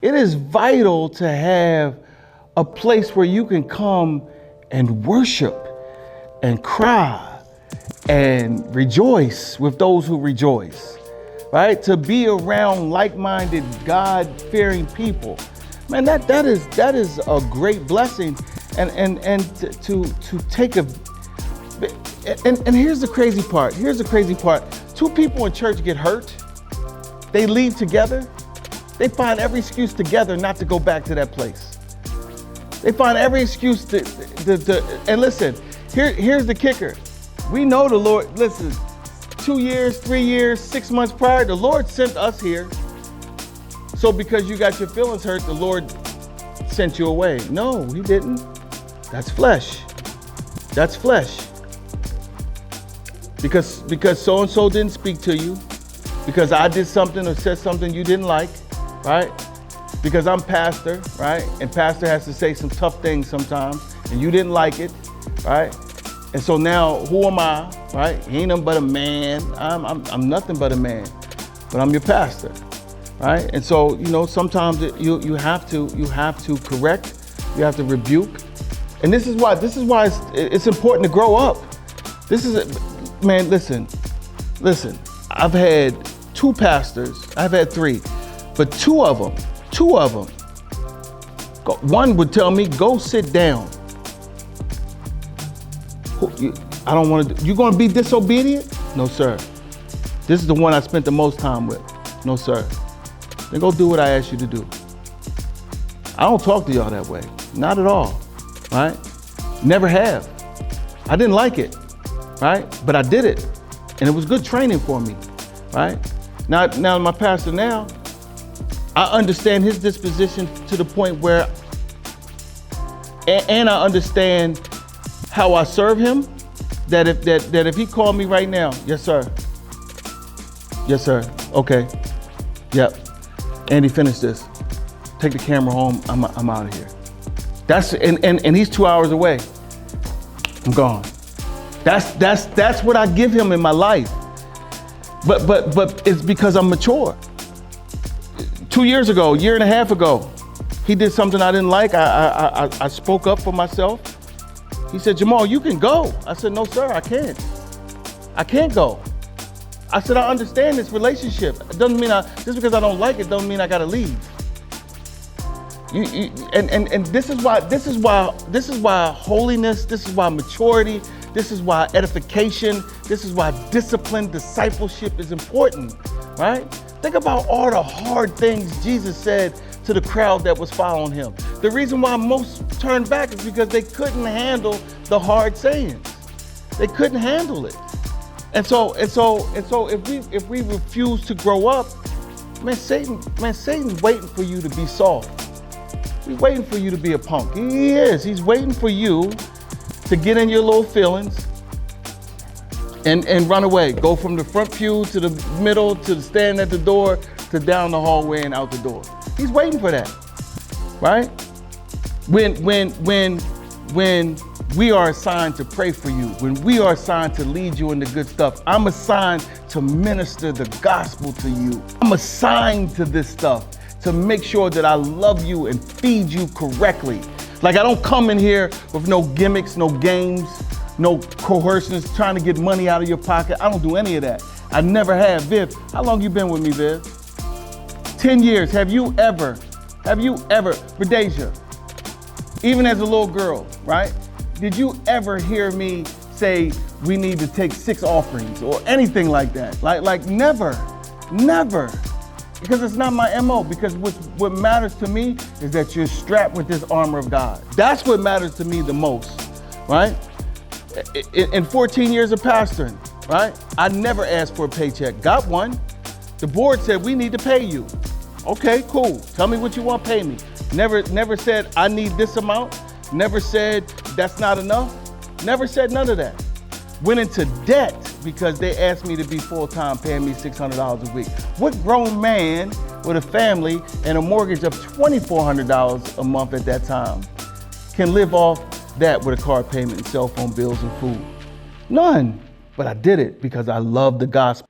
It is vital to have a place where you can come and worship and cry and rejoice with those who rejoice, right? To be around like-minded, God-fearing people. Man, that is a great blessing. And to take a, and here's the crazy part. Here's the crazy part. Two people in church get hurt. They leave together. They find every excuse together not to go back to that place. They find every excuse to and listen, here's the kicker. We know the Lord, listen, 2 years, 3 years, 6 months prior, the Lord sent us here. So because you got your feelings hurt, the Lord sent you away. No, he didn't. That's flesh. That's flesh. Because so-and-so didn't speak to you, because I did something or said something you didn't like, right? Because I'm pastor, right? And pastor has to say some tough things sometimes, and you didn't like it, right? And so now, who am I, right? He ain't nothing but a man. I'm nothing but a man, but I'm your pastor, right? And so, you know, sometimes you have to correct, you have to rebuke, and this is why it's important to grow up. Man, listen. I've had 2 pastors. I've had 3, but two of them. One would tell me, "Go sit down." I don't want to. You going to be disobedient? No, sir. This is the one I spent the most time with. No, sir. Then go do what I asked you to do. I don't talk to y'all that way. Not at all. Right? Never have. I didn't like it. Right? But I did it. And it was good training for me. Right? Now my pastor now, I understand his disposition to the point where, and I understand how I serve him, that if he called me right now, yes sir, okay, yep, Andy, finish this, take the camera home, I'm out of here. That's and he's 2 hours away, I'm gone. That's what I give him in my life. But it's because I'm mature. 2 years ago, year and a half ago, he did something I didn't like. I spoke up for myself. He said, "Jamal, you can go." I said, "No, sir, I can't. I can't go." I said, "I understand this relationship. It doesn't mean just because I don't like it, doesn't mean I gotta leave." And this is why holiness, this is why maturity, this is why edification, this is why discipline, discipleship is important, right? Think about all the hard things Jesus said to the crowd that was following him. The reason why most turned back is because they couldn't handle the hard sayings. They couldn't handle it. And so if we refuse to grow up, Satan's waiting for you to be soft. He's waiting for you to be a punk. He is. He's waiting for you to get in your little feelings and run away. Go from the front pew to the middle, to the stand at the door, to down the hallway and out the door. He's waiting for that, right? When we are assigned to pray for you, when we are assigned to lead you into good stuff, I'm assigned to minister the gospel to you. I'm assigned to this stuff to make sure that I love you and feed you correctly. Like, I don't come in here with no gimmicks, no games, no coercions, trying to get money out of your pocket. I don't do any of that. I never have. Viv, how long you been with me, Viv? 10 years. Have you ever, Radeja, even as a little girl, right? Did you ever hear me say we need to take 6 offerings or anything like that? Like never. Because it's not my MO. Because what matters to me is that you're strapped with this armor of God. That's what matters to me the most, right? In 14 years of pastoring, right? I never asked for a paycheck. Got one. The board said, "We need to pay you." Okay, cool. Tell me what you want to pay me. Never said, "I need this amount." Never said, "That's not enough." Never said none of that. Went into debt because they asked me to be full-time, paying me $600 a week. What grown man with a family and a mortgage of $2,400 a month at that time can live off that with a car payment and cell phone bills and food? None. But I did it because I love the gospel.